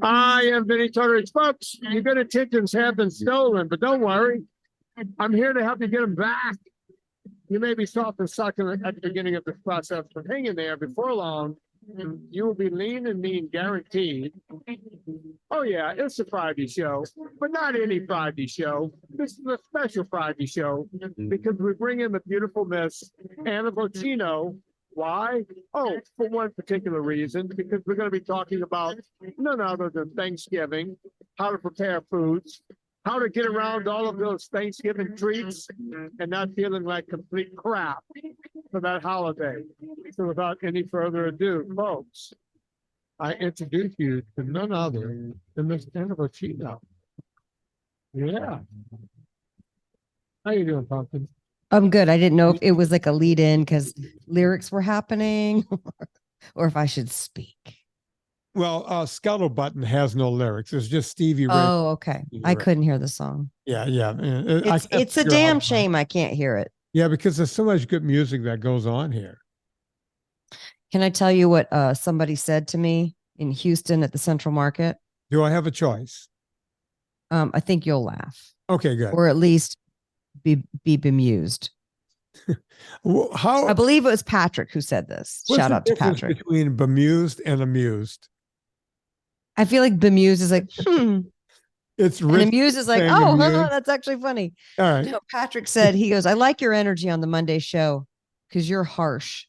I am Vinnie Tortorich. Folks, your good intentions have been stolen, but don't worry. I'm here to help you get them back. You may be soft and succulent at the beginning of this process, but hang in there. Before long, you will be lean and mean, guaranteed. Oh, yeah, it's a Friday show, but not any Friday show. This is a special Friday show because we bring in the beautiful Miss Anna Vocino. Why? Oh, for one particular reason, because we're going to be talking about none other than Thanksgiving, how to prepare foods, how to get around all of those Thanksgiving treats and not feeling like complete crap for that holiday. So without any further ado, folks, I introduce you to none other than Miss Anna Vocino. Yeah. How you doing, Pumpkin? I'm good. I didn't know if it was like a lead in because lyrics were happening or if I should speak. Well, Scuttlebutt has no lyrics. It's just Stevie Ray. Oh, okay. I couldn't hear the song. Yeah. It's a damn shame I can't hear it. Yeah, because there's so much good music that goes on here. Can I tell you what somebody said to me in Houston at the Central Market? Do I have a choice? I think you'll laugh. Okay, good. Or at least be bemused. Well, I believe it was Patrick who said this. Shout out to Patrick. Between bemused and amused. I feel like bemused is like, It's and amused is like, oh, that's actually funny. All right. No, Patrick said, he goes, I like your energy on the Monday show because you're harsh.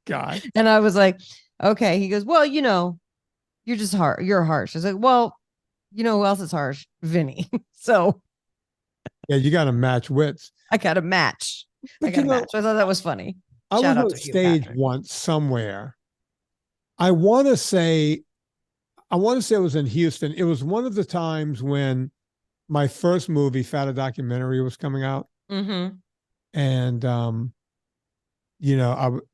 God. And I was like, okay. He goes, well, you're just harsh. You're harsh. I was like, well, you know who else is harsh? Vinnie. So yeah, you got to match wits. I got to match. So I thought that was funny. I was on stage once somewhere. I want to say it was in Houston. It was one of the times when my first movie, Fat, a Documentary, was coming out. Mm-hmm. And,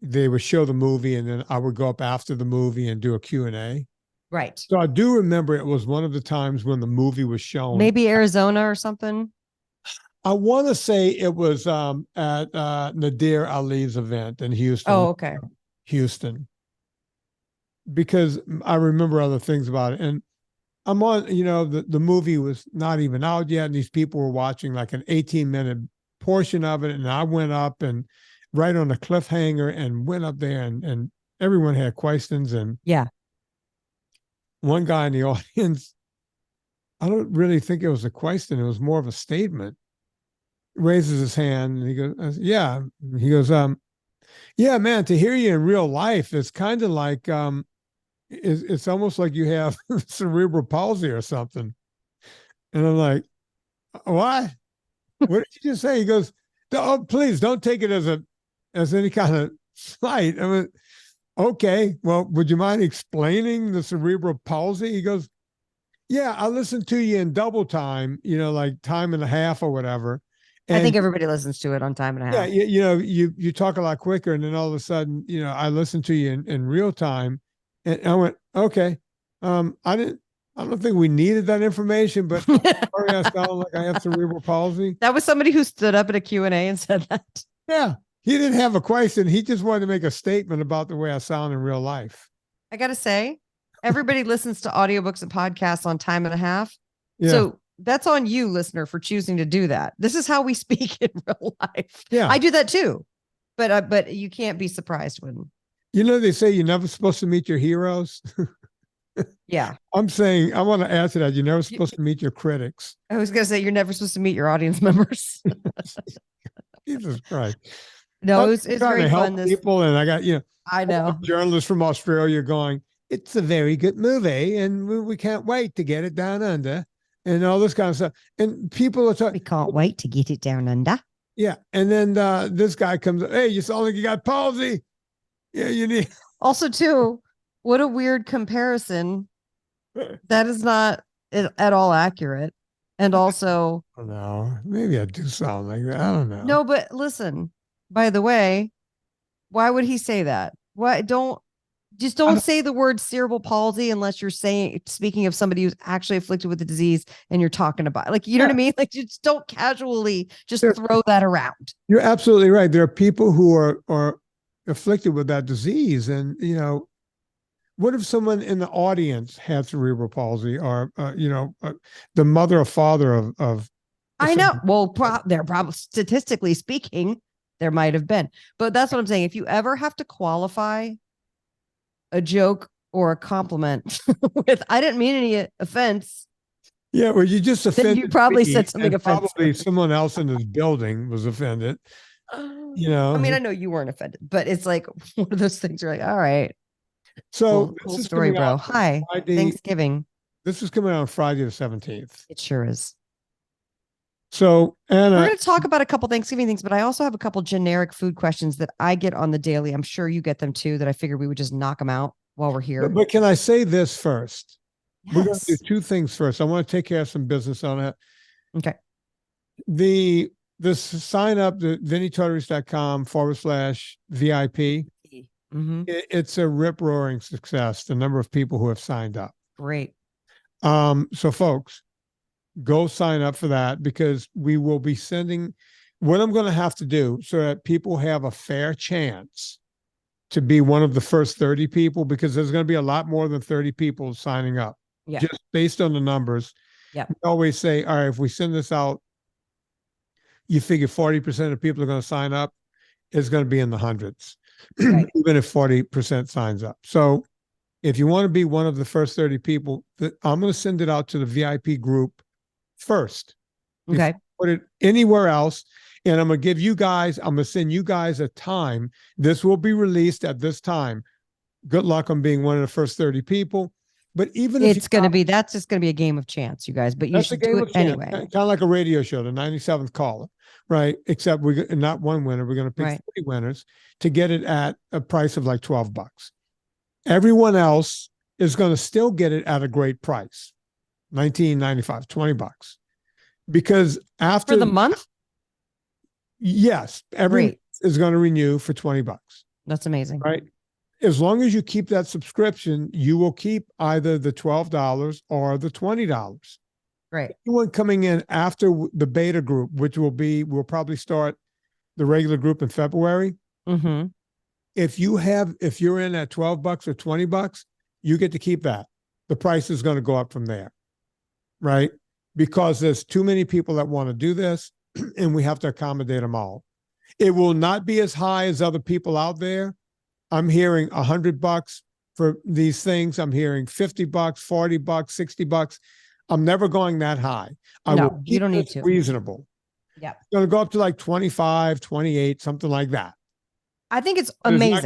they would show the movie and then I would go up after the movie and do a Q&A. Right. So I do remember it was one of the times when the movie was shown. Maybe Arizona or something. I want to say it was at Nadir Ali's event in Houston. Oh, okay. Houston. Because I remember other things about it. And I'm on, the movie was not even out yet. And these people were watching like an 18-minute portion of it. And I went up and right on a cliffhanger and went up there and everyone had questions. And yeah, one guy in the audience, I don't really think it was a question. It was more of a statement. Raises his hand and he goes, yeah. He goes, yeah, man, to hear you in real life, it's kind of like, it's almost like you have cerebral palsy or something. And I'm like, what? What did you just say? He goes, oh, please don't take it as any kind of slight. I mean, okay, well, would you mind explaining the cerebral palsy? He goes, yeah, I listened to you in double time, like time and a half or whatever. And, I think everybody listens to it on time and a half. Yeah, you talk a lot quicker, and then all of a sudden, I listen to you in real time, and I went, okay, I don't think we needed that information, but sorry, I sound like I have cerebral palsy. That was somebody who stood up at a Q&A and said that. Yeah, he didn't have a question. He just wanted to make a statement about the way I sound in real life. I got to say, everybody listens to audiobooks and podcasts on time and a half. Yeah. So that's on you, listener, for choosing to do that. This is how we speak in real life. Yeah, I do that too, but you can't be surprised when. They say you're never supposed to meet your heroes. Yeah, I'm saying I want to add to that. You're never supposed to meet your critics. I was going to say you're never supposed to meet your audience members. Jesus Christ! No, it's very fun. People, and I got I know journalists from Australia going, it's a very good movie, and we can't wait to get it down under. And all this kind of stuff. And people are talking. We can't wait to get it down under. Yeah. And then this guy comes up, hey, you sound like you got palsy. Yeah, you need. Also, too, what a weird comparison. That is not at all accurate. And also. I don't know. Maybe I do sound like that. I don't know. No, but listen, by the way, why would he say that? Why don't say the word cerebral palsy unless you're speaking of somebody who's actually afflicted with the disease and you're talking about, like, you know what I mean? Like, just don't casually throw that around. You're absolutely right. There are people who are afflicted with that disease. And, What if someone in the audience had cerebral palsy, or the mother or father of I know. Well, they're probably, statistically speaking, there might have been, but that's what I'm saying. If you ever have to qualify a joke or a compliment with, I didn't mean any offense. Yeah, well, you just offended. You probably me, said something and offensive. probably someone else in this building was offended. You know, I mean, I know you weren't offended, but it's like one of those things. You're like, all right, so cool this is story, coming bro. out Hi, Friday. Thanksgiving. This is coming out on Friday the 17th. It sure is. So, Anna, We're going to talk about a couple Thanksgiving things, but I also have a couple generic food questions that I get on the daily. I'm sure you get them too, that I figured we would just knock them out while we're here. but can I say this first? Yes. We're going to do two things first. I want to take care of some business on it. Okay. This sign up to vinnietortorich.com/VIP. Mm-hmm. It's a rip roaring success. The number of people who have signed up. Great. So folks, go sign up for that, because we will be sending what I'm going to have to do so that people have a fair chance to be one of the first 30 people, because there's going to be a lot more than 30 people signing up. Yeah. Just based on the numbers. Yeah. We always say, all right, if we send this out, you figure 40% of people are going to sign up. It's going to be in the hundreds, Right. even if 40% signs up. So if you want to be one of the first 30 people, I'm going to send it out to the VIP group first. Okay. Put it anywhere else. And I'm going to send you guys a time. This will be released at this time. Good luck on being one of the first 30 people. But even if It's going to be, that's just going to be a game of chance, you guys, but you should do it anyway. Kind of like a radio show, the 97th caller, right? Except we're not one winner. We're going to pick 30 winners to get it at a price of like $12. Everyone else is going to still get it at a great price, $19.95, $20. Because after for the month? Yes, everyone is going to renew for $20. That's amazing. Right? As long as you keep that subscription, you will keep either the $12 or the $20. Right. Anyone coming in after the beta group, which we'll probably start the regular group in February. Mm-hmm. If you're in at $12 or $20, you get to keep that. The price is going to go up from there. Right? Because there's too many people that want to do this, and we have to accommodate them all. It will not be as high as other people out there. I'm hearing $100 for these things. I'm hearing $50, $40, $60. I'm never going that high. You don't need to. Reasonable. Yeah. It's going to go up to like 25, 28, something like that. I think it's amazing. It's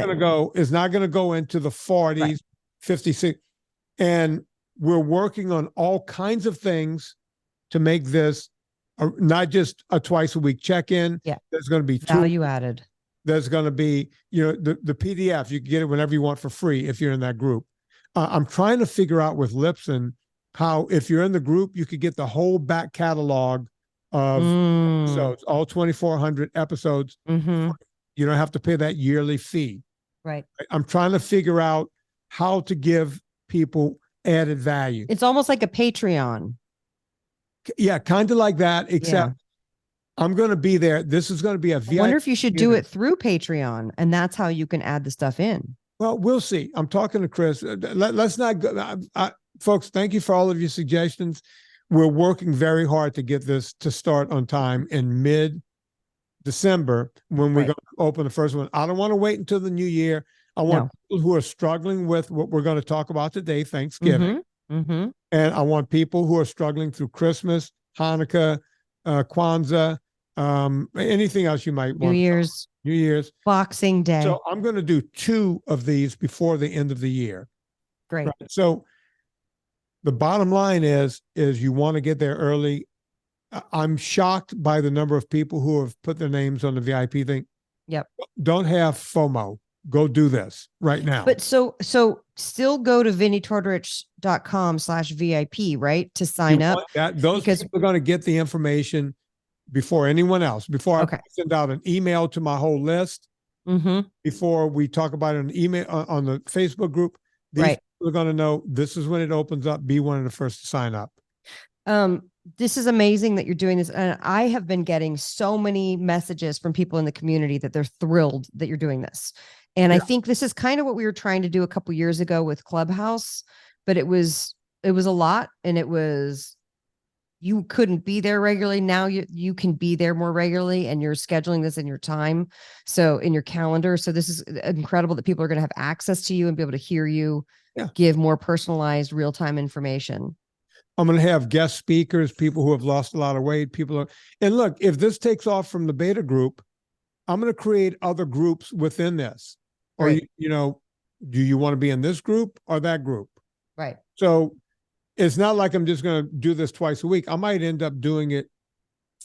not going to go into the 40s, right. 56. And we're working on all kinds of things to make this not just a twice a week check-in. Yeah. There's going to be value added. There's going to be, the PDF. You can get it whenever you want for free if you're in that group. I'm trying to figure out with Lipson how, if you're in the group, you could get the whole back catalog of episodes, all 2,400 episodes. Mm-hmm. You don't have to pay that yearly fee. Right. I'm trying to figure out how to give people added value. It's almost like a Patreon. Yeah, kind of like that, except I'm going to be there. This is going to be a VIP. I wonder if you should do it through Patreon, and that's how you can add the stuff in. Well, we'll see. I'm talking to Chris. Let's not go. Folks, thank you for all of your suggestions. We're working very hard to get this to start on time in mid-December when we're going to open the first one. I don't want to wait until the new year. I want people who are struggling with what we're going to talk about today, Thanksgiving. Mm-hmm. And I want people who are struggling through Christmas, Hanukkah, Kwanzaa, anything else you might want. New Year's, Boxing Day. So I'm going to do 2 of these before the end of the year. Great. Right? So the bottom line is you want to get there early. I'm shocked by the number of people who have put their names on the VIP thing. Yep. Don't have FOMO. Go do this right now. But so still go to vinnietortorich.com/VIP, right? To sign up. Those people are going to get the information before anyone else, before I send out an email to my whole list, before we talk about it on email on the Facebook group. These people are going to know this is when it opens up. Be one of the first to sign up. This is amazing that you're doing this. And I have been getting so many messages from people in the community that they're thrilled that you're doing this. And I Yeah. think this is kind of what we were trying to do a couple years ago with Clubhouse, but it was a lot, and you couldn't be there regularly. Now you can be there more regularly, and you're scheduling this in your time. So in your calendar. So this is incredible that people are going to have access to you and be able to hear you give more personalized real-time information. I'm going to have guest speakers, people who have lost a lot of weight, and look, if this takes off from the beta group, I'm going to create other groups within this. Or, Right. Do you want to be in this group or that group? Right. So it's not like I'm just going to do this twice a week. I might end up doing it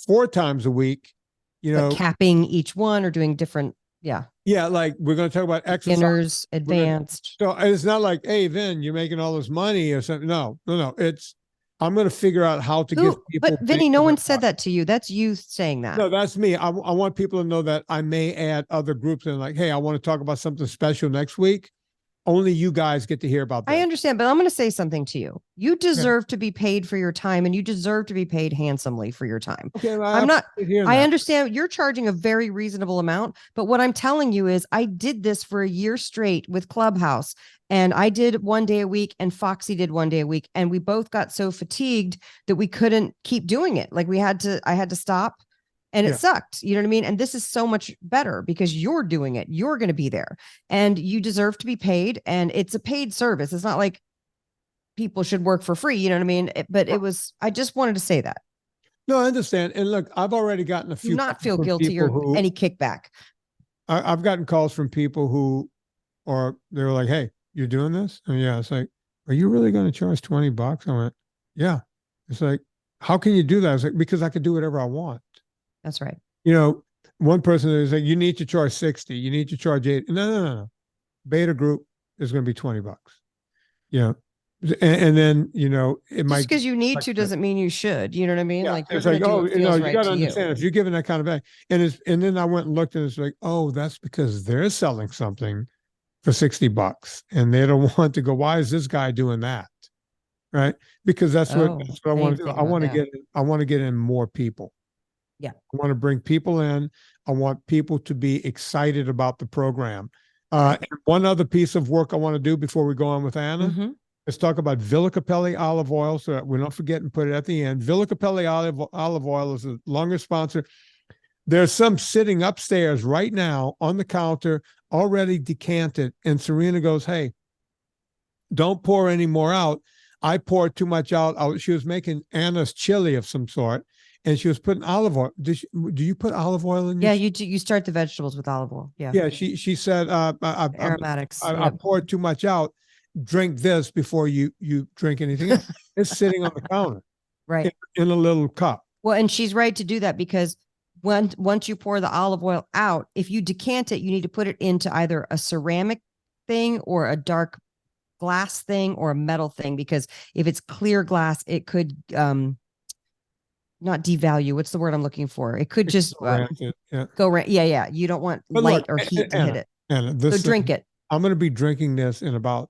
4 times a week, But capping each one or doing different. Yeah. Yeah. Like we're going to talk about exercise. Beginners, advanced. So it's not like, hey, Vin, you're making all this money or something. No. I'm going to figure out how to give people. But Vinnie, no one said that to you. That's you saying that. No, that's me. I want people to know that I may add other groups and like, hey, I want to talk about something special next week. Only you guys get to hear about that. I understand, but I'm going to say something to you. You deserve to be paid for your time, and you deserve to be paid handsomely for your time. Okay, well, I understand you're charging a very reasonable amount, but what I'm telling you is I did this for a year straight with Clubhouse, and I did 1 day a week, and Foxy did 1 day a week, and we both got so fatigued that we couldn't keep doing it. Like I had to stop. And it sucked. You know what I mean? And this is so much better because you're doing it. You're going to be there, and you deserve to be paid. And it's a paid service. It's not like people should work for free. You know what I mean? I just wanted to say that. No, I understand. And look, I've already gotten a few. Do not feel guilty or any kickback. I've gotten calls from people who, they were like, hey, you're doing this? And yeah. It's like, are you really going to charge $20? I went, yeah. It's like, how can you do that? I was like, because I could do whatever I want. That's right. One person is like, you need to charge 60, you need to charge 80. No. Beta group is going to be $20. Yeah. And then, it might. Just because you need to doesn't mean you should. You know what I mean? Yeah, like, it's like, you got to understand, you. if you're giving that kind of back. And then I went and looked, and it's like, oh, that's because they're selling something for $60. And they don't want to go, why is this guy doing that? Right. Because that's what I want to do. I want to get in more people. Yeah. I want to bring people in. I want people to be excited about the program. And one other piece of work I want to do before we go on with Anna is talk about Villa Capelli olive oil, so that we don't forget and put it at the end. Villa Capelli olive oil is a longer sponsor. There's some sitting upstairs right now on the counter, already decanted. And Serena goes, hey, don't pour any more out. I poured too much out. She was making Anna's chili of some sort. And she was putting olive oil. Do you put olive oil in? Yeah, you do. You start the vegetables with olive oil. Yeah. Yeah. She said, aromatics. I poured too much out. Drink this before you drink anything else. It's sitting on the counter, right, in a little cup. Well, and she's right to do that because once you pour the olive oil out, if you decant it, you need to put it into either a ceramic thing or a dark glass thing or a metal thing, because if it's clear glass, it could not devalue. What's the word I'm looking for? It could just go around. Yeah. You don't want light or heat to hit it. So drink it. I'm going to be drinking this in about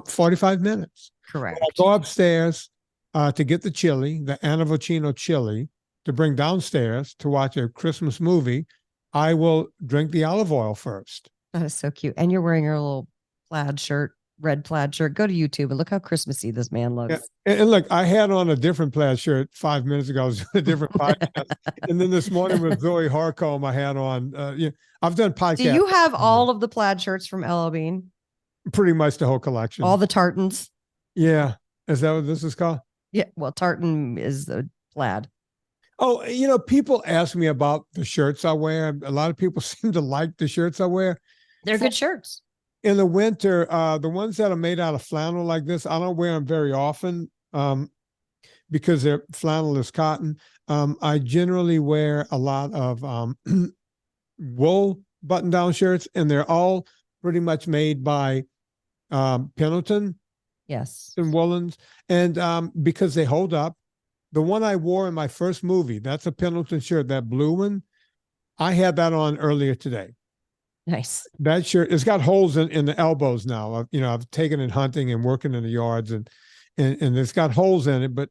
45 minutes. Correct. When I go upstairs to get the chili, the Anna Vocino chili, to bring downstairs to watch a Christmas movie, I will drink the olive oil first. That is so cute. And you're wearing your little plaid shirt. Red plaid shirt. Go to YouTube and look how Christmassy this man looks. Yeah. And look, I had on a different plaid shirt 5 minutes ago. I was doing a different podcast. And then this morning with Zoe Harcombe, I had on, I've done podcasts. Do you have all of the plaid shirts from LL Bean? Pretty much the whole collection. All the tartans? Yeah. Is that what this is called? Yeah. Well, tartan is the plaid. Oh, people ask me about the shirts I wear. A lot of people seem to like the shirts I wear. They're good shirts. In the winter, the ones that are made out of flannel like this, I don't wear them very often because their flannel is cotton. I generally wear a lot of wool button-down shirts, and they're all pretty much made by Pendleton. Yes. And woolens. And because they hold up. The one I wore in my first movie, that's a Pendleton shirt, that blue one. I had that on earlier today. Nice. That shirt, it's got holes in the elbows now. I've taken it hunting and working in the yards, and it's got holes in it, but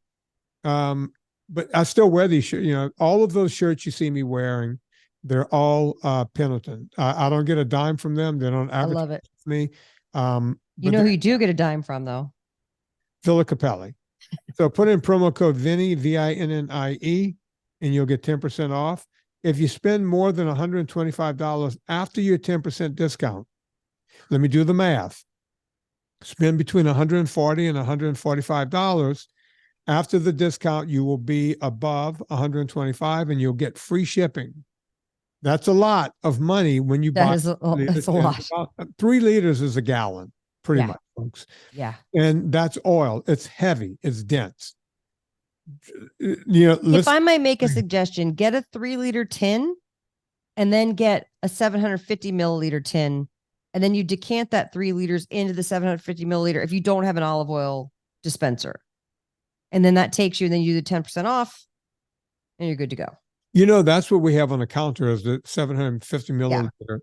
I still wear these shirts. All of those shirts you see me wearing, They're all Pendleton. I don't get a dime from them. They don't I advertise love it. with me. You know who you do get a dime from though? Villa Capelli. So put in promo code Vinnie, VINNIE, and you'll get 10% off. If you spend more than $125 after your 10% discount, let me do the math. Spend between $140 and $145. After the discount, you will be above $125 and you'll get free shipping. That's a lot of money when you buy. That's a lot. 3 liters is a gallon, pretty much, folks. Yeah. And that's oil. It's heavy. It's dense. If I might make a suggestion, get a 3-liter tin and then get a 750 milliliter tin. And then you decant that 3 liters into the 750 milliliter if you don't have an olive oil dispenser. And then that takes you, and then you do the 10% off and you're good to go. That's what we have on the counter is the 750 milliliter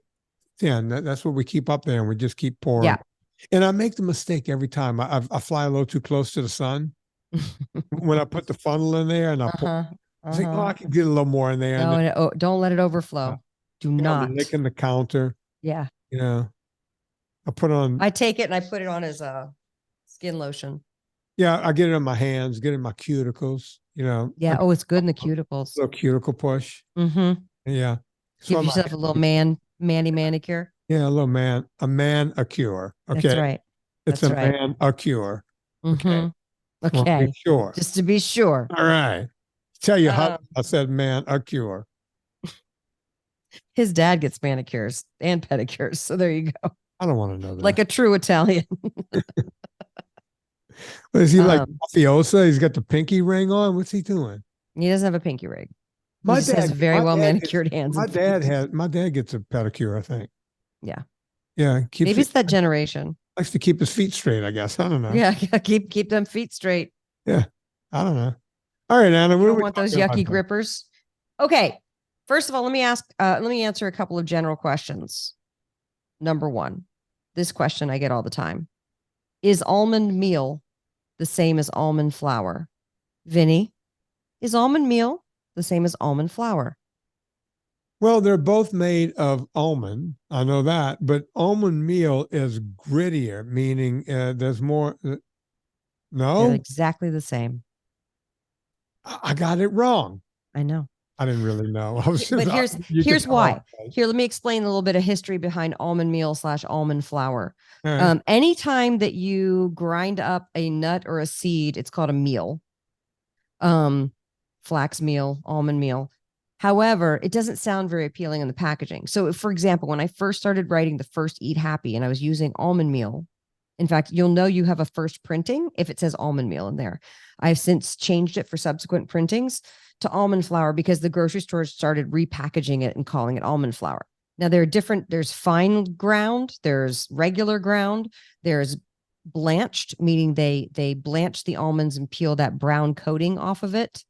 tin. That's what we keep up there, and we just keep pouring. Yeah. And I make the mistake every time. I fly a little too close to the sun. When I put the funnel in there and I think, I can get a little more in there. No, don't let it overflow. Do not. Licking the counter. Yeah. I take it and I put it on as a skin lotion. Yeah, I get it on my hands, get it in my cuticles, Yeah. It's good in the cuticles. Little cuticle push. Mm-hmm. Yeah. Give yourself a little manicure. Yeah, a manicure. Okay. That's right. It's a manicure. Mm-hmm. Okay. Sure. Just to be sure. All right. Tell you how I said manicure. His dad gets manicures and pedicures. So there you go. I don't want to know that. Like a true Italian. Is he like mafiosa? He's got the pinky ring on. What's he doing? He doesn't have a pinky ring. He just has very well manicured hands. My dad gets a pedicure, I think. Yeah. Yeah. Maybe it's that generation. Likes to keep his feet straight, I guess. I don't know. Yeah. Keep them feet straight. Yeah. I don't know. All right, Anna. You don't want those yucky grippers. Okay. First of all, let me answer a couple of general questions. Number 1, this question I get all the time. Is almond meal the same as almond flour? Vinnie, is almond meal the same as almond flour? Well, they're both made of almond. I know that, but almond meal is grittier, meaning there's more. No, they're exactly the same. I got it wrong. I know. I didn't really know. But here's why. Here, let me explain a little bit of history behind almond meal / almond flour. Right. Anytime that you grind up a nut or a seed, it's called a meal. Flax meal, almond meal. However, it doesn't sound very appealing in the packaging. So, for example, when I first started writing the first Eat Happy and I was using almond meal, in fact, you'll know you have a first printing if it says almond meal in there. I've since changed it for subsequent printings to almond flour because the grocery stores started repackaging it and calling it almond flour. Now there are there's fine ground, there's regular ground, there's blanched, meaning they blanch the almonds and peel that brown coating off of it.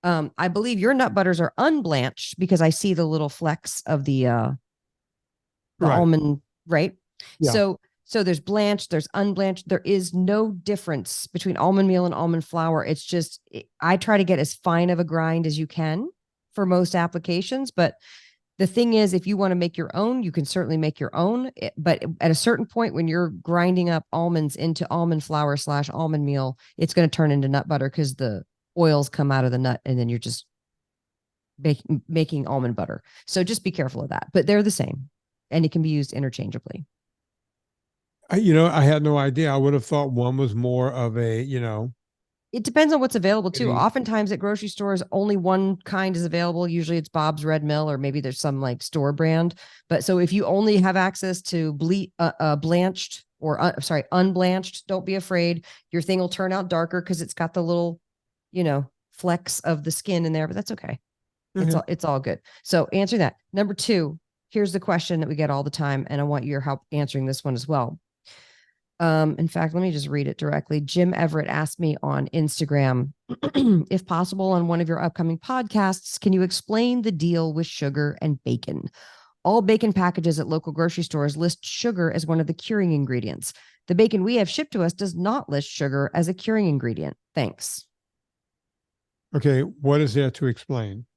I believe your nut butters are unblanched because I see the little flecks of the almond, right? Yeah. So there's blanched, there's unblanched. There is no difference between almond meal and almond flour. It's just, I try to get as fine of a grind as you can for most applications. But the thing is, if you want to make your own, you can certainly make your own. But at a certain point, when you're grinding up almonds into almond flour / almond meal, it's going to turn into nut butter because the oils come out of the nut and then you're just making almond butter. So just be careful of that. But they're the same and it can be used interchangeably. I had no idea. I would have thought one was more of a, It depends on what's available too. Oftentimes at grocery stores, only one kind is available. Usually it's Bob's Red Mill, or maybe there's some like store brand. But so if you only have access to blanched or unblanched, don't be afraid. Your thing will turn out darker because it's got the little, flecks of the skin in there, but that's okay. Mm-hmm. It's all good. So answer that. Number 2, here's the question that we get all the time. And I want your help answering this one as well. In fact, let me just read it directly. Jim Everett asked me on Instagram, if possible, on one of your upcoming podcasts, can you explain the deal with sugar and bacon? All bacon packages at local grocery stores list sugar as one of the curing ingredients. The bacon we have shipped to us does not list sugar as a curing ingredient. Thanks. Okay. What is there to explain?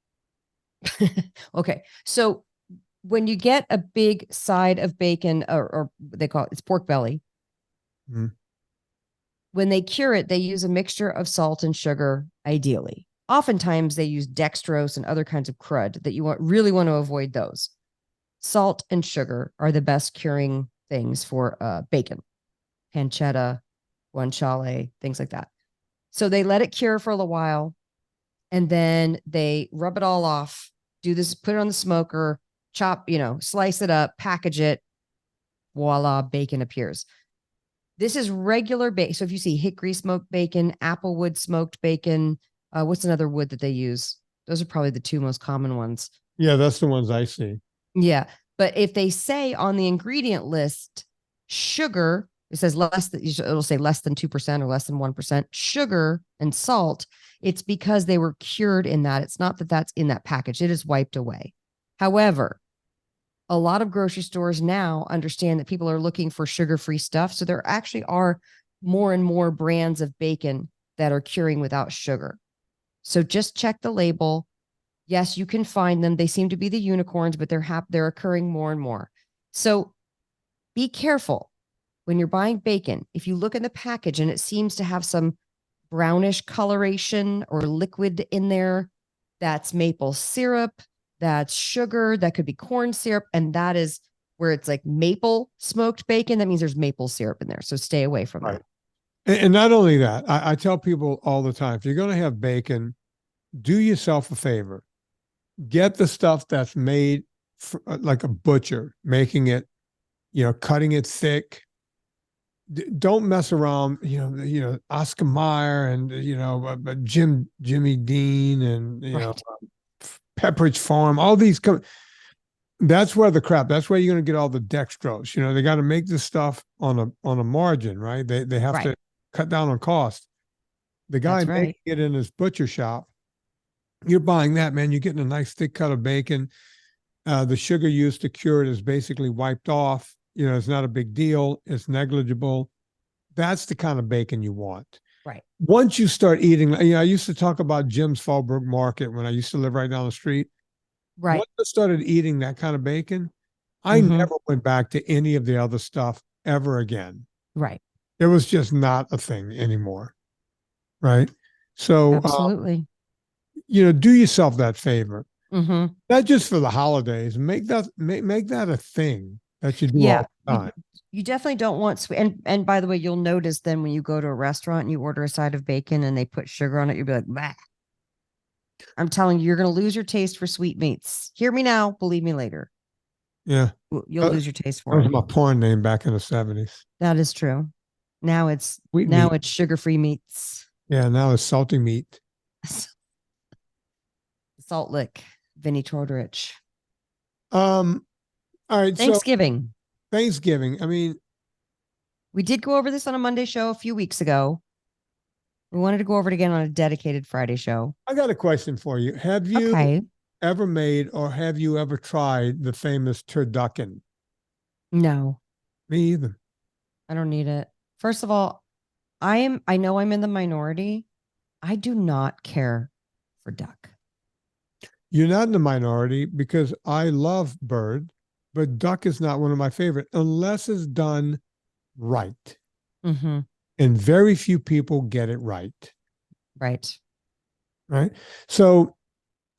Okay. So when you get a big side of bacon, or they call it's pork belly, when they cure it, they use a mixture of salt and sugar, ideally. Oftentimes they use dextrose and other kinds of crud that you really want to avoid those. Salt and sugar are the best curing things for bacon, pancetta, guanciale, things like that. So they let it cure for a little while, and then they rub it all off, do this, put it on the smoker, chop, slice it up, package it, voila, bacon appears. This is regular bacon. So if you see hickory smoked bacon, applewood smoked bacon, what's another wood that they use? Those are probably the two most common ones. Yeah, that's the ones I see. Yeah. But if they say on the ingredient list, sugar, it says it'll say less than 2% or less than 1% sugar and salt. It's because they were cured in that. It's not that that's in that package. It is wiped away. However, a lot of grocery stores now understand that people are looking for sugar-free stuff. So there actually are more and more brands of bacon that are curing without sugar. So just check the label. Yes, you can find them. They seem to be the unicorns, but they're occurring more and more. So be careful when you're buying bacon. If you look in the package and it seems to have some brownish coloration or liquid in there, that's maple syrup, that's sugar, that could be corn syrup, and that is where it's like maple smoked bacon. That means there's maple syrup in there. So stay away from that. And not only that, I tell people all the time, if you're going to have bacon, do yourself a favor. Get the stuff that's made like a butcher, making it, cutting it thick. Don't mess around, Oscar Mayer and, Jimmy Dean and, Pepperidge Farm, all these that's where that's where you're going to get all the dextrose. They got to make this stuff on a margin, right? They have to cut down on cost. The guy making it in his butcher shop, you're buying that, man. You're getting a nice thick cut of bacon. The sugar used to cure it is basically wiped off. It's not a big deal. It's negligible. That's the kind of bacon you want. Right. Once you start eating, I used to talk about Jim's Fallbrook Market when I used to live right down the street. Right. Once I started eating that kind of bacon, I never went back to any of the other stuff ever again. Right. It was just not a thing anymore. Right. So, absolutely. Do yourself that favor. Mm-hmm. Not just for the holidays. Make that a thing that you do all the time. You definitely don't want sweet. And by the way, you'll notice then when you go to a restaurant and you order a side of bacon and they put sugar on it, you'll be like, bah. I'm telling you, you're going to lose your taste for sweetmeats. Hear me now. Believe me later. Yeah. You'll lose your taste for it. That it. was my porn name back in the 70s. That is true. Now it's sugar-free meats. Yeah. Now it's salty meat. Salt lick, Vinnie Tortorich. All right. Thanksgiving. Thanksgiving. I mean, we did go over this on a Monday show a few weeks ago. We wanted to go over it again on a dedicated Friday show. I got a question for you. Have you ever made or have you ever tried the famous turducken? No. Me either. I don't need it. First of all, I know I'm in the minority. I do not care for duck. You're not in the minority because I love bird, but duck is not one of my favorite unless it's done right. Mm-hmm. And very few people get it right. Right. Right. So,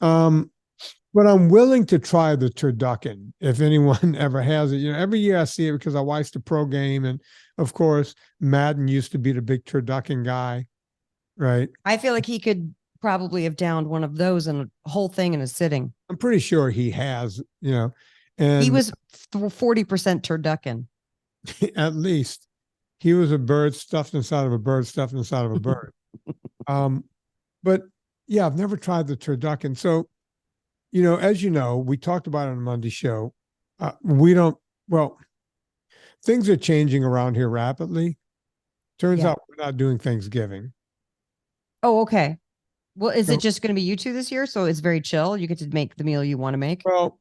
but I'm willing to try the turducken if anyone ever has it. Every year I see it because I watch the pro game. And of course, Madden used to be the big turducken guy. Right. I feel like he could probably have downed one of those and a whole thing in a sitting. I'm pretty sure he has, and he was 40% turducken. At least he was a bird stuffed inside of a bird stuffed inside of a bird. But yeah, I've never tried the turducken. So, as you know, we talked about it on the Monday show. Things are changing around here rapidly. Turns out we're not doing Thanksgiving. Oh, okay. Well, is it just going to be you two this year? So it's very chill. You get to make the meal you want to make. Well,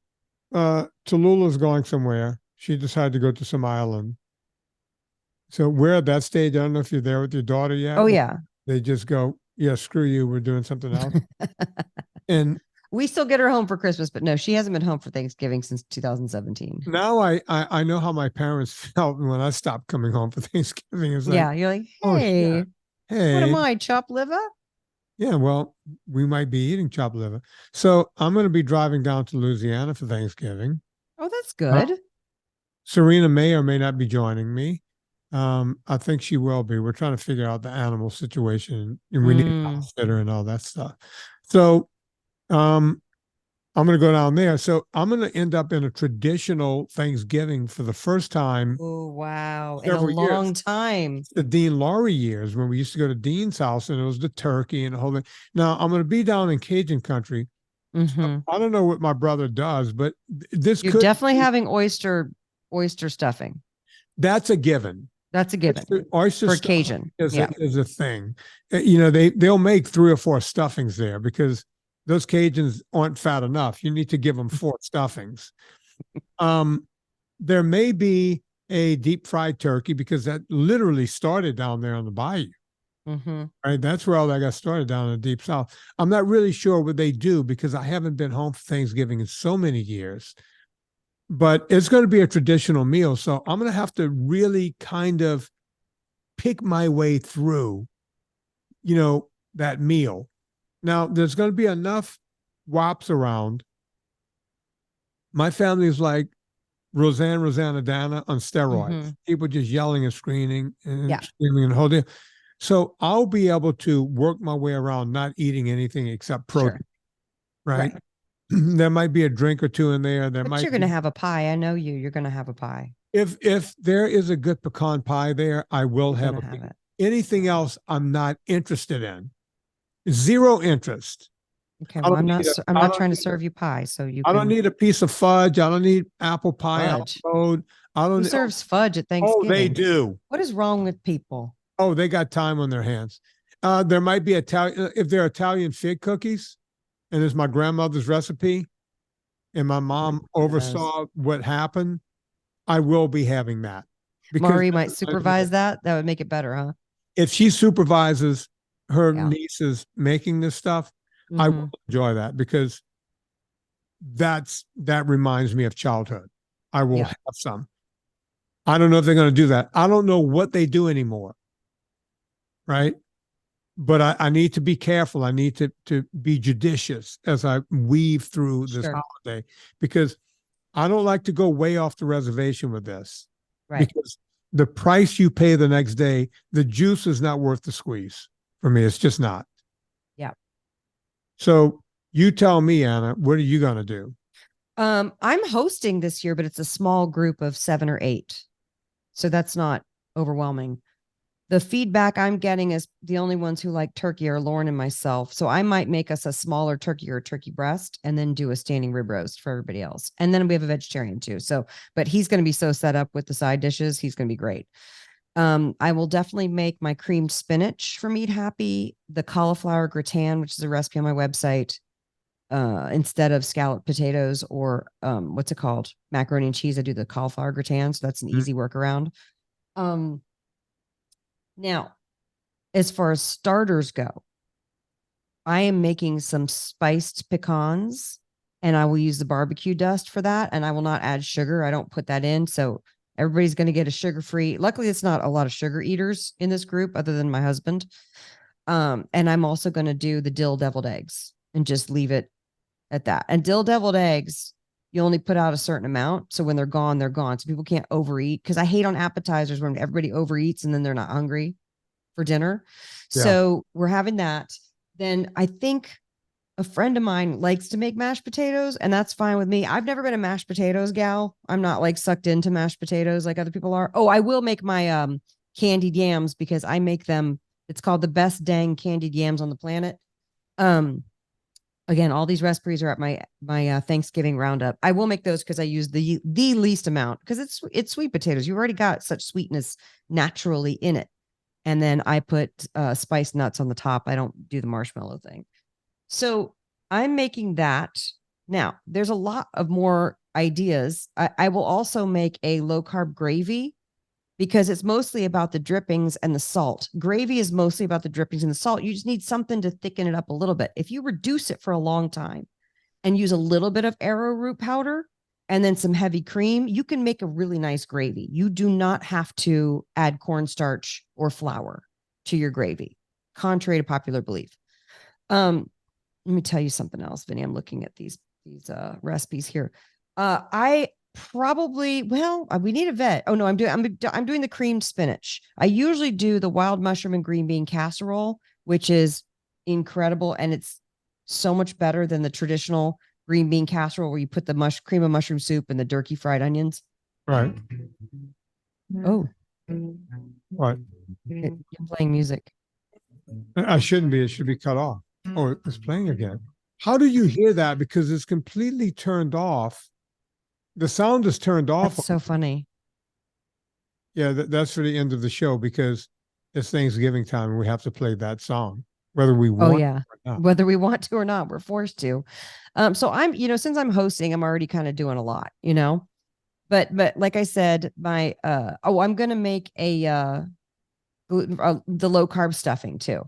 Tallulah's going somewhere. She decided to go to some island. So we're at that stage. I don't know if you're there with your daughter yet. Oh, yeah. They just go, yeah, screw you. We're doing something else. And We still get her home for Christmas, but no, she hasn't been home for Thanksgiving since 2017. Now I know how my parents felt when I stopped coming home for Thanksgiving. It's like, Yeah, you're like, oh, hey, shit. what Hey, am I, chopped liver? yeah, well, we might be eating chopped liver. So I'm going to be driving down to Louisiana for Thanksgiving. Oh, that's good. Serena may or may not be joining me. I think she will be. We're trying to figure out the animal situation, and we need a house sitter and all that stuff. So, I'm going to go down there. So I'm going to end up in a traditional Thanksgiving for the first time Oh, wow. In a several long years. time. The Dean Laurie years when we used to go to Dean's house and it was the turkey and the whole thing. Now I'm going to be down in Cajun country. So I don't know what my brother does, but this You're could definitely having oyster stuffing. that's a given. That's a given Oyster for stuffing Cajun. is a thing. You know, they'll make 3 or 4 stuffings there because those Cajuns aren't fat enough. You need to give them 4 stuffings. There may be a deep fried turkey because that literally started down there on the bayou. Right, that's where all that got started, down in the deep south. I'm not really sure what they do because I haven't been home for Thanksgiving in so many years. But it's going to be a traditional meal, so I'm going to have to really kind of pick my way through, you know, that meal. Now, there's going to be enough wops around. My family is like Rosanna Dana on steroids. People just yelling and screaming and screaming and holding. So I'll be able to work my way around not eating anything except protein, right? There might be a drink or two in there. But you're going to have a pie. I know you. You're going to have a pie. If there is a good pecan pie there, I will have it. Anything else, I'm not interested in. Zero interest. Okay, well, I'm not trying to serve you pie, so you. I don't need a piece of fudge. I don't need apple pie. Fudge. Who serves fudge at Thanksgiving? Oh, they do. What is wrong with people? Oh, they got time on their hands. There might be Italian, if they're Italian fig cookies, and it's my grandmother's recipe, and my mom oversaw what happened, I will be having that. Maury might supervise that. That would make it better, huh? If she supervises her nieces making this stuff, I will enjoy that because that reminds me of childhood. I will have some. I don't know if they're going to do that. I don't know what they do anymore. Right. But I need to be careful. I need to be judicious as I weave through this holiday because I don't like to go way off the reservation with this. Right. Because the price you pay the next day, the juice is not worth the squeeze for me. It's just not. Yeah. So you tell me, Anna, what are you going to do? I'm hosting this year, but it's a small group of 7 or 8. So that's not overwhelming. The feedback I'm getting is the only ones who like turkey are Lauren and myself. So I might make us a smaller turkey or a turkey breast and then do a standing rib roast for everybody else. And then we have a vegetarian too. So, but he's going to be so set up with the side dishes. He's going to be great. I will definitely make my creamed spinach from Eat Happy, the cauliflower gratin, which is a recipe on my website, instead of scalloped potatoes or what's it called? Macaroni and cheese. I do the cauliflower gratin. So that's an easy workaround. Now, as far as starters go, I am making some spiced pecans and I will use the barbecue dust for that. And I will not add sugar. I don't put that in. So everybody's going to get a sugar-free. Luckily, it's not a lot of sugar eaters in this group other than my husband. And I'm also going to do the dill deviled eggs and just leave it at that. And dill deviled eggs, you only put out a certain amount. So when they're gone, they're gone. So people can't overeat because I hate on appetizers when everybody overeats and then they're not hungry for dinner. Yeah. So we're having that. Then I think a friend of mine likes to make mashed potatoes and that's fine with me. I've never been a mashed potatoes gal. I'm not like sucked into mashed potatoes like other people are. Oh, I will make my candied yams because I make them. It's called the best dang candied yams on the planet. Again, all these recipes are at my Thanksgiving Roundup. I will make those because I use the least amount because it's sweet potatoes. You've already got such sweetness naturally in it. And then I put spiced nuts on the top. I don't do the marshmallow thing. So I'm making that. Now, there's a lot of more ideas. I will also make a low carb gravy because it's mostly about the drippings and the salt. Gravy is mostly about the drippings and the salt. You just need something to thicken it up a little bit. If you reduce it for a long time, and use a little bit of arrowroot powder and then some heavy cream, you can make a really nice gravy. You do not have to add cornstarch or flour to your gravy, contrary to popular belief. Let me tell you something else, Vinny. I'm looking at these recipes here. I probably, we need a vet. Oh no, I'm doing the creamed spinach. I usually do the wild mushroom and green bean casserole, which is incredible, and it's so much better than the traditional green bean casserole where you put the cream of mushroom soup and the turkey fried onions. Right. Oh, What? you're playing music. I shouldn't be. It should be cut off. Oh, it's playing again. How do you hear that? Because it's completely turned off. The sound is turned off. That's so funny. Yeah, that's for the end of the show because it's Thanksgiving time and we have to play that song, whether we want. Oh yeah, whether we want to or not, we're forced to. So I'm, since I'm hosting, I'm already kind of doing a lot, But like I said, my I'm gonna make the low carb stuffing too,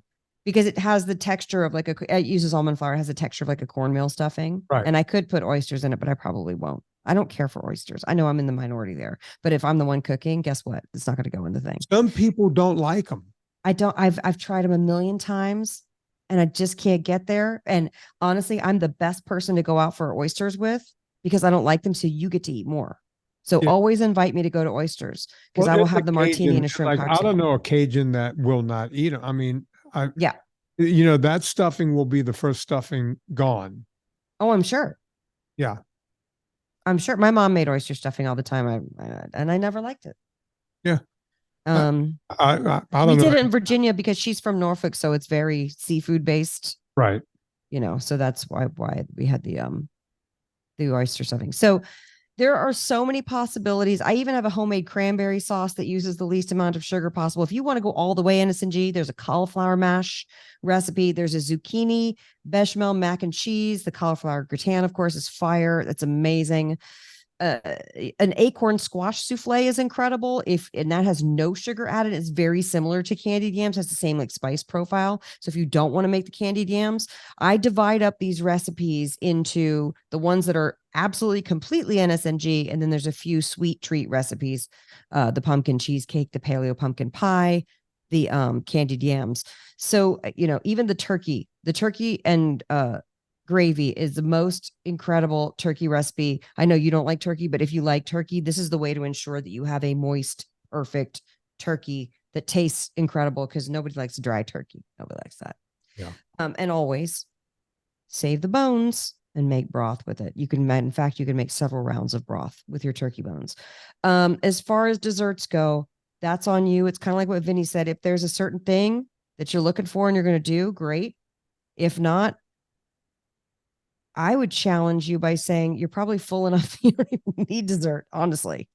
because it has the texture of like it uses almond flour, it has the texture of like a cornmeal stuffing. Right. And I could put oysters in it, but I probably won't. I don't care for oysters. I know I'm in the minority there, but if I'm the one cooking, guess what? It's not going to go in the thing. Some people don't like them. I've tried them a million times and I just can't get there. And honestly, I'm the best person to go out for oysters with because I don't like them. So you get to eat more. So always invite me to go to oysters because I will have the martini and a shrimp cocktail. I don't know a Cajun that will not eat them. I mean, that stuffing will be the first stuffing gone. Oh, I'm sure. Yeah. I'm sure my mom made oyster stuffing all the time. And I never liked it. Yeah. I don't know. We did it in Virginia because she's from Norfolk. So it's very seafood based. Right. So that's why we had the oyster stuffing. So there are so many possibilities. I even have a homemade cranberry sauce that uses the least amount of sugar possible. If you want to go all the way NSNG, there's a cauliflower mash recipe. There's a zucchini bechamel mac and cheese. The cauliflower gratin, of course, is fire. That's amazing. An acorn squash souffle is incredible. And that has no sugar added. It's very similar to candied yams, has the same like spice profile. So if you don't want to make the candied yams, I divide up these recipes into the ones that are absolutely completely NSNG. And then there's a few sweet treat recipes, the pumpkin cheesecake, the paleo pumpkin pie, the candied yams. So, even the turkey and gravy is the most incredible turkey recipe. I know you don't like turkey, but if you like turkey, this is the way to ensure that you have a moist, perfect turkey that tastes incredible because nobody likes a dry turkey. Nobody likes that. Yeah. And always save the bones and make broth with it. You can make several rounds of broth with your turkey bones. As far as desserts go, that's on you. It's kind of like what Vinnie said. If there's a certain thing that you're looking for and you're going to do, great. If not, I would challenge you by saying you're probably full enough. You don't even need dessert. Honestly,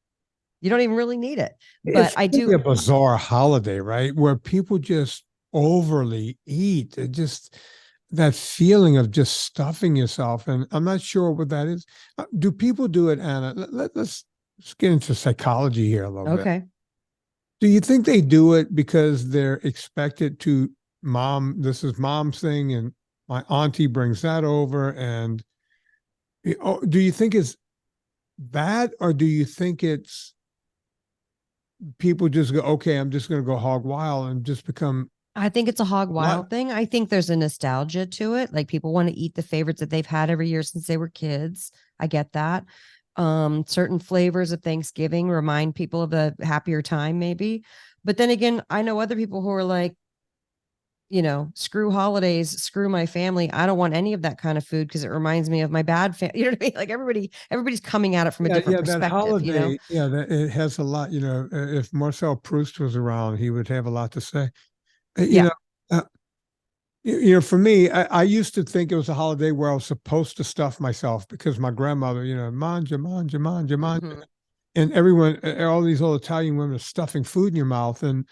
you don't even really need it. But I do. A bizarre holiday, right? Where people just overly eat. It just that feeling of just stuffing yourself. And I'm not sure what that is. Do people do it, Anna? Let's get into psychology here a little bit. Okay. Do you think they do it because they're expected to this is mom's thing and my auntie brings that over, and do you think it's that, or do you think it's people just go, okay, I'm just going to go hog wild and just become? I think it's a hog wild thing. I think there's a nostalgia to it. Like people want to eat the favorites that they've had every year since they were kids. I get that. Certain flavors of Thanksgiving remind people of a happier time, maybe. But then again, I know other people who are like, screw holidays, screw my family. I don't want any of that kind of food because it reminds me of my bad family. You know what I mean? Like everybody's coming at it from a different perspective. That holiday, it has a lot. If Marcel Proust was around, he would have a lot to say. For me, I used to think it was a holiday where I was supposed to stuff myself because my grandmother, manja, manja, manja, manja. Mm-hmm. And everyone, all these old Italian women are stuffing food in your mouth. And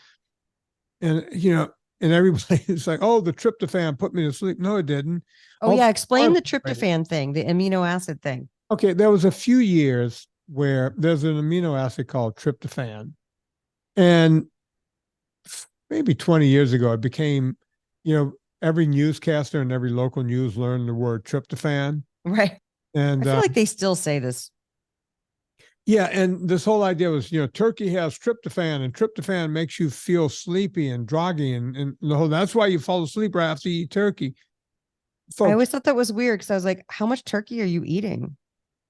everybody is like, oh, the tryptophan put me to sleep. No, it didn't. Explain the tryptophan thing, the amino acid thing. Okay, there was a few years where there's an amino acid called tryptophan. And maybe 20 years ago, it became, every newscaster and every local news learned the word tryptophan. Right. And I feel like they still say this. yeah, and this whole idea was, turkey has tryptophan, and tryptophan makes you feel sleepy and groggy, and the whole, that's why you fall asleep right after you eat turkey. I Folks, always thought that was weird because I was like, how much turkey are you eating?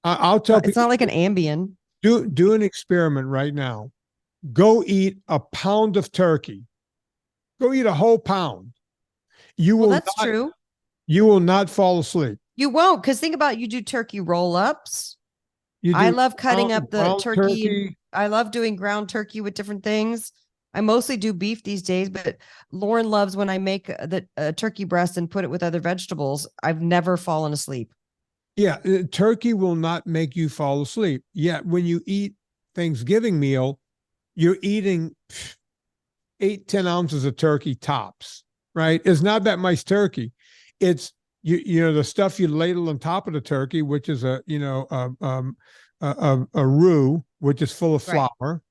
I'll tell It's people, not like an Ambien. do an experiment right now. Go eat a pound of turkey. Go eat a whole pound. You Well, will that's not, true. you will not fall asleep. You won't, because think about it, you do turkey roll-ups. You I do love cutting up the ground turkey. I love doing ground turkey with different things. I mostly do beef these days, but Lauren loves when I make the turkey breast and put it with other vegetables. I've never fallen asleep. Yeah, turkey will not make you fall asleep. Yet when you eat Thanksgiving meal, you're eating 8-10 ounces of turkey tops, right? It's not that much turkey. It's the stuff you ladle on top of the turkey, which is a roux, which is full of Right. flour.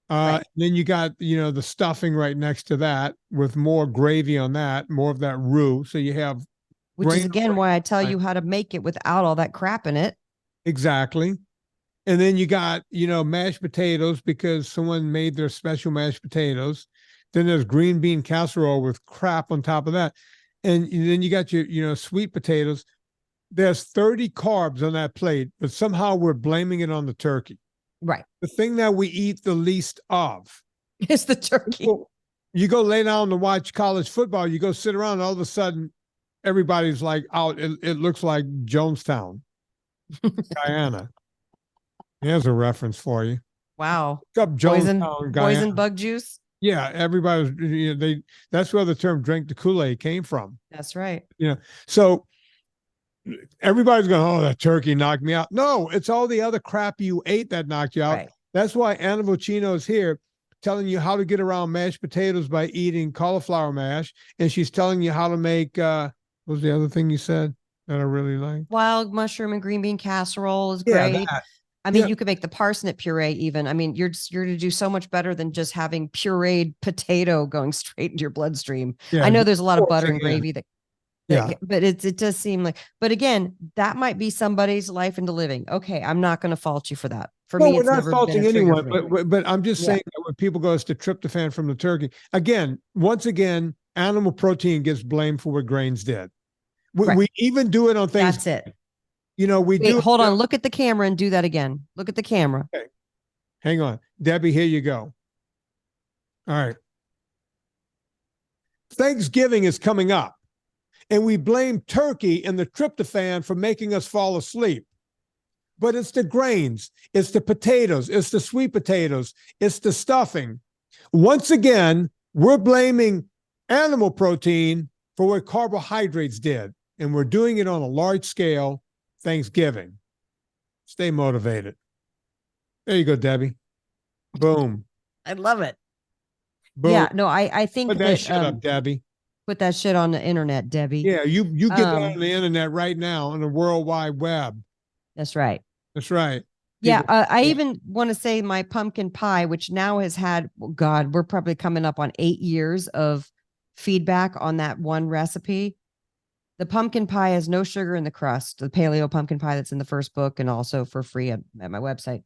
Right. Then you got the stuffing right next to that with more gravy on that, more of that roux. So you have Which is grain again why I tell right. you how to make it without all that crap in it. Exactly. And then you got, mashed potatoes because someone made their special mashed potatoes. Then there's green bean casserole with crap on top of that. And then you got your, sweet potatoes. There's 30 carbs on that plate, but somehow we're blaming it on the turkey. Right. The thing that we eat the least of. It's the turkey. You go lay down to watch college football, you go sit around, and all of a sudden, everybody's like out. It looks like Jonestown, Guyana. There's a reference for you. Wow. Look up Jonestown, Guyana. Poison bug juice. Yeah, everybody's that's where the term drink the Kool-Aid came from. That's right. So everybody's going, oh, that turkey knocked me out. No, it's all the other crap you ate that knocked you out. Right. That's why Anna Vocino is here telling you how to get around mashed potatoes by eating cauliflower mash. And she's telling you how to make, what was the other thing you said that I really like? Wild mushroom and green bean casserole is great. That. I mean, you could make the parsnip puree even. I mean, you're to do so much better than just having pureed potato going straight into your bloodstream. Yeah, I know there's a lot of butter and gravy that yeah, but it does seem like, but again, that might be somebody's life into living. Okay, I'm not going to fault you for that. For me, we're it's not never faulting been a trigger anyone, for me. but I'm just saying that when people go to tryptophan from the turkey, once again, animal protein gets blamed for what grains did. We even do it on things. That's it. We do. Hold on. Look at the camera and do that again. Look at the camera. Okay. Hang on. Debbie, here you go. All right. Thanksgiving is coming up, and we blame turkey and the tryptophan for making us fall asleep. But it's the grains, it's the potatoes, it's the sweet potatoes, it's the stuffing. Once again, we're blaming animal protein for what carbohydrates did, and we're doing it on a large scale. Thanksgiving. Stay motivated. There you go, Debbie. Boom. I love it. Boom. Yeah, no, I think Put that shit up, Debbie. Put that shit on the internet, Debbie. Yeah, you get that on the internet right now on the World Wide Web. That's right. That's right. Yeah, I even want to say my pumpkin pie, which now has had, God, we're probably coming up on 8 years of feedback on that one recipe. The pumpkin pie has no sugar in the crust, the paleo pumpkin pie that's in the first book and also for free at my website.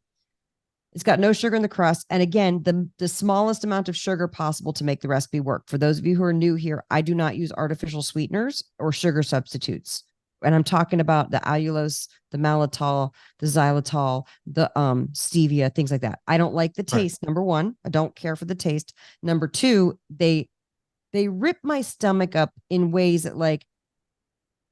It's got no sugar in the crust. And again, the smallest amount of sugar possible to make the recipe work. For those of you who are new here, I do not use artificial sweeteners or sugar substitutes. And I'm talking about the allulose, the maltitol, the xylitol, the stevia, things like that. I don't like the taste. Right. Number one, I don't care for the taste. Number two, they rip my stomach up in ways that, like,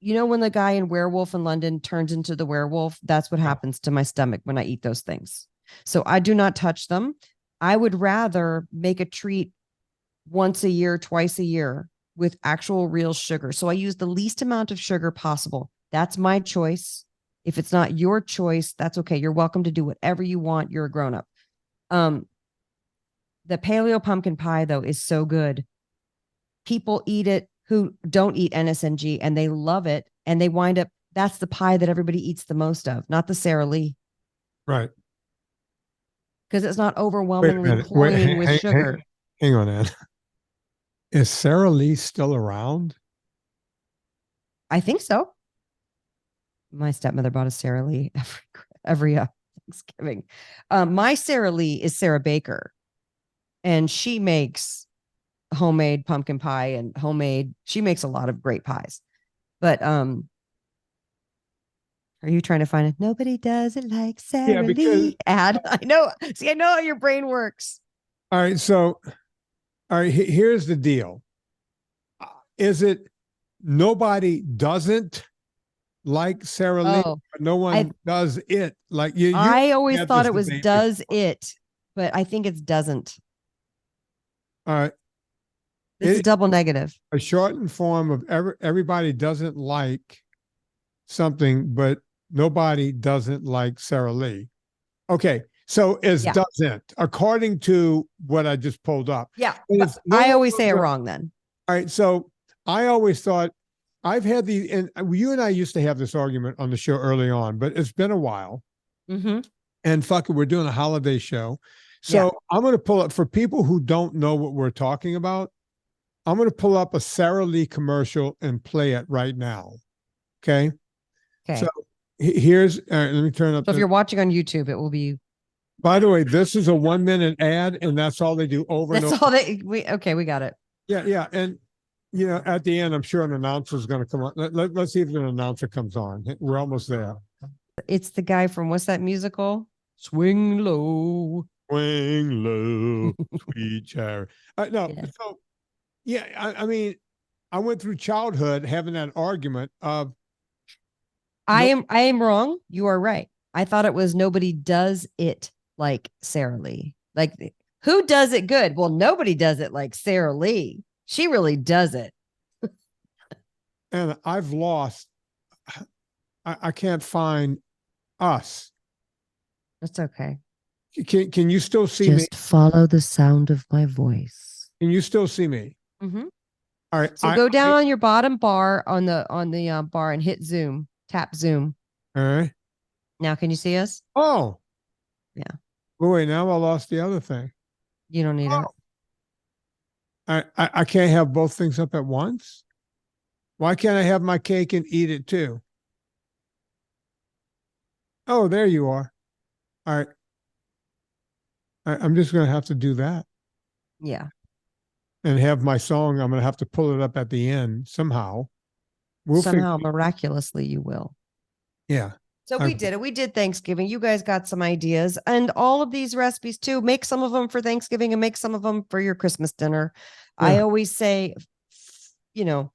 when the guy in Werewolf in London turns into the werewolf, that's what happens to my stomach when I eat those things. So I do not touch them. I would rather make a treat once a year, twice a year with actual real sugar. So I use the least amount of sugar possible. That's my choice. If it's not your choice, that's okay. You're welcome to do whatever you want. You're a grown-up. The paleo pumpkin pie, though, is so good. People eat it who don't eat NSNG and they love it. And they wind up, that's the pie that everybody eats the most of, not the Sara Lee. Right. Because it's not overwhelmingly cloying with sugar. Hang on, Ann. Is Sara Lee still around? I think so. My stepmother bought a Sara Lee every Thanksgiving. My Sara Lee is Sarah Baker, and she makes homemade pumpkin pie and she makes a lot of great pies. But are you trying to find it? Nobody does it like Sara Lee ad. I know. See, I know how your brain works. All right. So, all right, here's the deal. Is it nobody doesn't like Sara Lee? Oh, No one does it like you. I always had thought this it was debate does before. it, but I think it's doesn't. All right. It's a double negative. A shortened form of everybody doesn't like something, but nobody doesn't like Sara Lee. Okay. So is doesn't, according to what I just pulled up. Yeah. I always say it wrong then. All right. So I always thought I've had and you and I used to have this argument on the show early on, but it's been a while. Mm-hmm. And fuck it, we're doing a holiday show. So I'm going to pull up for people who don't know what we're talking about. I'm going to pull up a Sara Lee commercial and play it right now. Okay. Okay. So here's, let me turn up. So if you're watching on YouTube, it will be. By the way, this is a 1 minute ad, and that's all they do over and over. That's all we got it. Yeah. Yeah. And, you know, at the end, I'm sure an announcer is going to come on. Let's see if an announcer comes on. We're almost there. It's the guy from what's that musical? Swing Low. Swing low, sweet cherry. No, so yeah, I mean, I went through childhood having that argument of. I am wrong. You are right. I thought it was nobody does it like Sara Lee. Like, who does it good? Well, nobody does it like Sara Lee. She really does it. And I've lost. I can't find us. That's okay. Can you still see me? Just follow the sound of my voice. Can you still see me? Mm-hmm. All right. So go down on your bottom bar on the bar and hit zoom. Tap zoom. All right. Now can you see us? Oh. Yeah. Well, wait, now I lost the other thing. You don't need it. I can't have both things up at once. Why can't I have my cake and eat it too? Oh, there you are. All right. I'm just going to have to do that. Yeah. And have my song. I'm going to have to pull it up at the end somehow. Somehow, miraculously, you will. Yeah. So we did it. We did Thanksgiving. You guys got some ideas, and all of these recipes too. Make some of them for Thanksgiving and make some of them for your Christmas dinner. Yeah. I always say, you know,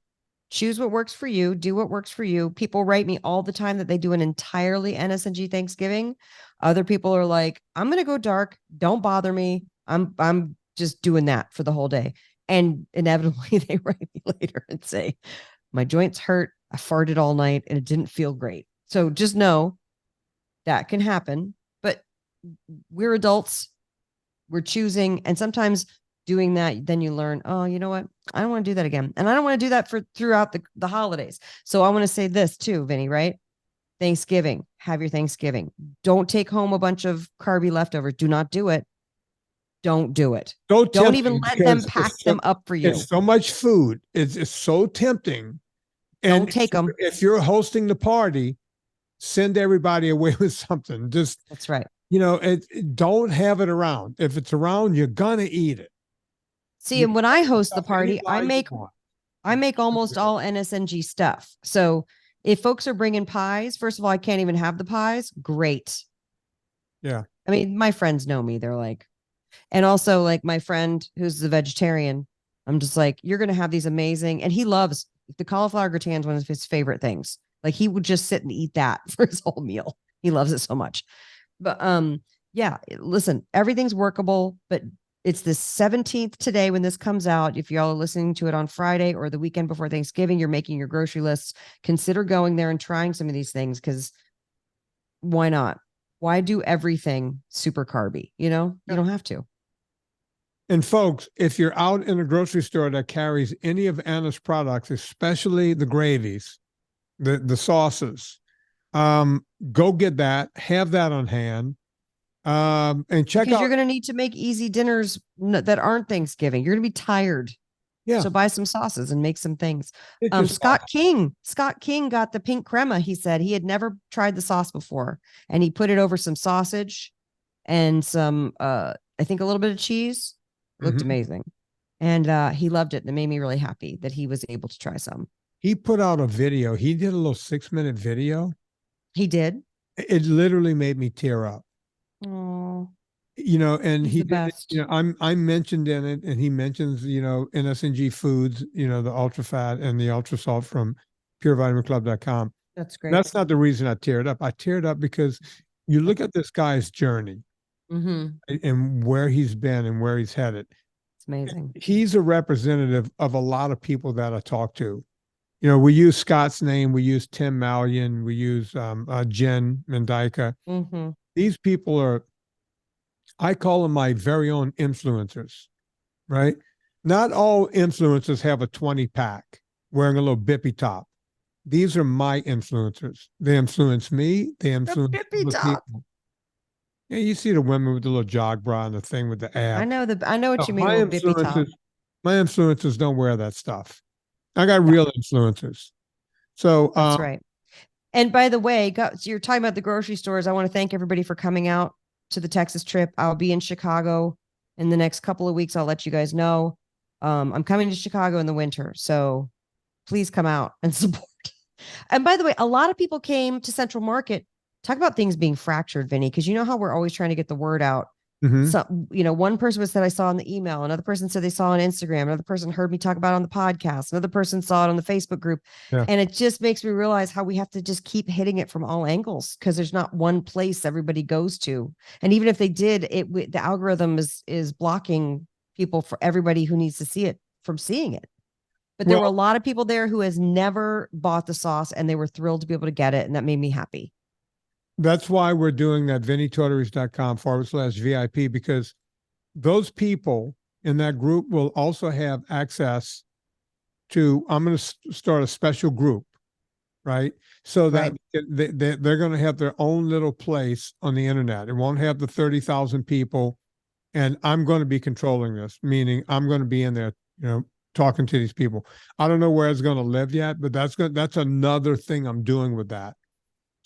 choose what works for you. Do what works for you. People write me all the time that they do an entirely NSNG Thanksgiving. Other people are like, I'm going to go dark. Don't bother me. I'm just doing that for the whole day. And inevitably they write me later and say, my joints hurt. I farted all night and it didn't feel great. So just know that can happen, but we're adults. We're choosing. And sometimes doing that, then you learn, oh, you know what? I don't want to do that again. And I don't want to do that throughout the holidays. So I want to say this too, Vinnie, right? Thanksgiving, have your Thanksgiving. Don't take home a bunch of carby leftovers. Do not do it. Don't do it. Don't even let them pack them up for you. It's so much food. It's so tempting. And don't take them. If you're hosting the party, send everybody away with something. That's right. You know, don't have it around. If it's around, you're gonna eat it. See, and when I host the party, I make almost all NSNG stuff. So if folks are bringing pies, first of all, I can't even have the pies. Great. Yeah. I mean, my friends know me. They're like, and also like my friend who's a vegetarian, I'm just like, you're going to have these amazing, and he loves the cauliflower gratin is one of his favorite things. Like he would just sit and eat that for his whole meal. He loves it so much. But yeah, listen, everything's workable, but it's the 17th today when this comes out. If y'all are listening to it on Friday or the weekend before Thanksgiving, you're making your grocery lists. Consider going there and trying some of these things, because why not? Why do everything super carby? You know, you don't have to. And folks, if you're out in a grocery store that carries any of Anna's products, especially the gravies, the sauces, go get that, have that on hand. And check out. Because you're going to need to make easy dinners that aren't Thanksgiving. You're going to be tired. Yeah. So buy some sauces and make some things. Get your Scott sauce. King got the pink crema. He said he had never tried the sauce before, and he put it over some sausage and some, I think a little bit of cheese. Looked Mhm. amazing. And he loved it. And it made me really happy that he was able to try some. He put out a video. He did a little 6-minute video. He did. It literally made me tear up. Oh, You know, and he's he the did, best. you know, I mentioned in it, and he mentions, you know, NSNG foods, you know, the ultra fat and the ultra salt from purevitamin.club.com. That's great. That's not the reason I teared up. I teared up because you look at this guy's journey and where he's been and where he's headed. It's amazing. He's a representative of a lot of people that I talk to. You know, we use Scott's name, we use Tim Mallion, we use Jen Mendyka. These people are, I call them my very own influencers, right? Not all influencers have a 20-pack wearing a little bippy top. These are my influencers. They influence me. They influence bippy other top. people. Yeah, you see the women with the little jog bra and the thing with the ab. I know what you mean. My Little bippy top. influencers don't wear that stuff. I got real influencers. So That's right. And by the way, so you're talking about the grocery stores. I want to thank everybody for coming out to the Texas trip. I'll be in Chicago in the next couple of weeks. I'll let you guys know. I'm coming to Chicago in the winter, so please come out and support. And by the way, a lot of people came to Central Market. Talk about things being fractured, Vinny, because you know how we're always trying to get the word out. So, you know, one person said I saw in the email, another person said they saw on Instagram, another person heard me talk about it on the podcast, another person saw it on the Facebook group. Yeah. And it just makes me realize how we have to just keep hitting it from all angles, because there's not one place everybody goes to. And even if they did, the algorithm is blocking people, for everybody who needs to see it, from seeing it. But there were a lot of people there who has never bought the sauce, and they were thrilled to be able to get it. And that made me happy. That's why we're doing that VinnieTortorich.com/VIP, because those people in that group will also have access to, I'm going to start a special group, right? So that they're going to have their own little place on the internet. It won't have the 30,000 people. And I'm going to be controlling this, meaning I'm going to be in there, you know, talking to these people. I don't know where it's going to live yet, but that's another thing I'm doing with that.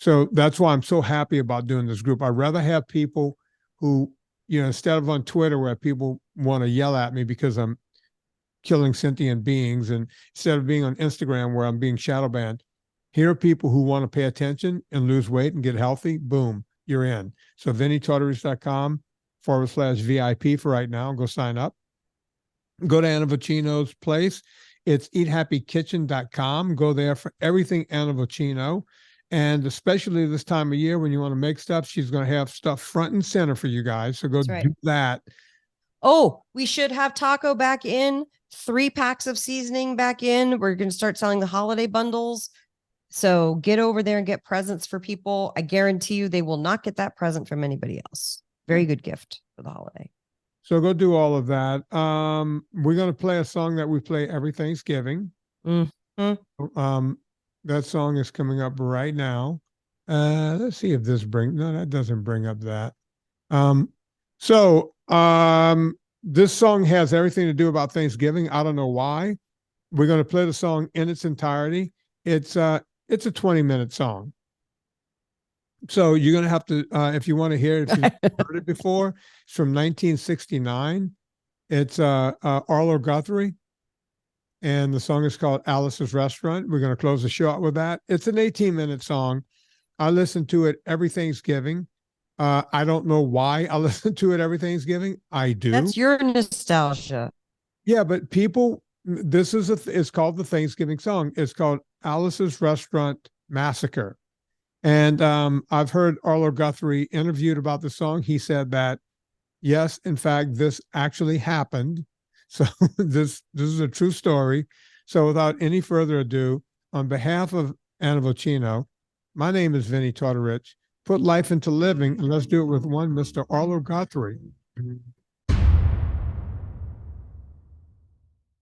So that's why I'm so happy about doing this group. I'd rather have people who, you know, instead of on Twitter where people want to yell at me because I'm killing sentient beings, and instead of being on Instagram where I'm being shadow banned, here are people who want to pay attention and lose weight and get healthy. Boom, you're in. So VinnieTortorich.com/VIP for right now. Go sign up. Go to Anna Vocino's place. It's eathappykitchen.com. Go there for everything Anna Vocino. And especially this time of year when you want to make stuff, she's going to have stuff front and center for you guys. So go do that. Oh, we should have taco back in, 3 packs of seasoning back in. We're going to start selling the holiday bundles. So get over there and get presents for people. I guarantee you they will not get that present from anybody else. Very good gift for the holiday. So go do all of that. We're going to play a song that we play every Thanksgiving. That song is coming up right now. Let's see if this no, that doesn't bring up that. This song has everything to do about Thanksgiving. I don't know why. We're going to play the song in its entirety. It's a 20-minute song. So you're going to have to, if you want to hear it, if you've heard it before, it's from 1969. It's Arlo Guthrie. And the song is called Alice's Restaurant. We're going to close the show out with that. It's an 18-minute song. I listen to it every Thanksgiving. I don't know why I listen to it every Thanksgiving. I do. That's your nostalgia. Yeah, but people, this is it's called the Thanksgiving song. It's called Alice's Restaurant Massacre. And I've heard Arlo Guthrie interviewed about the song. He said that, yes, in fact, this actually happened. So this is a true story. So without any further ado, on behalf of Anna Vocino, my name is Vinnie Tortorich. Put life into living, and let's do it with one Mr. Arlo Guthrie.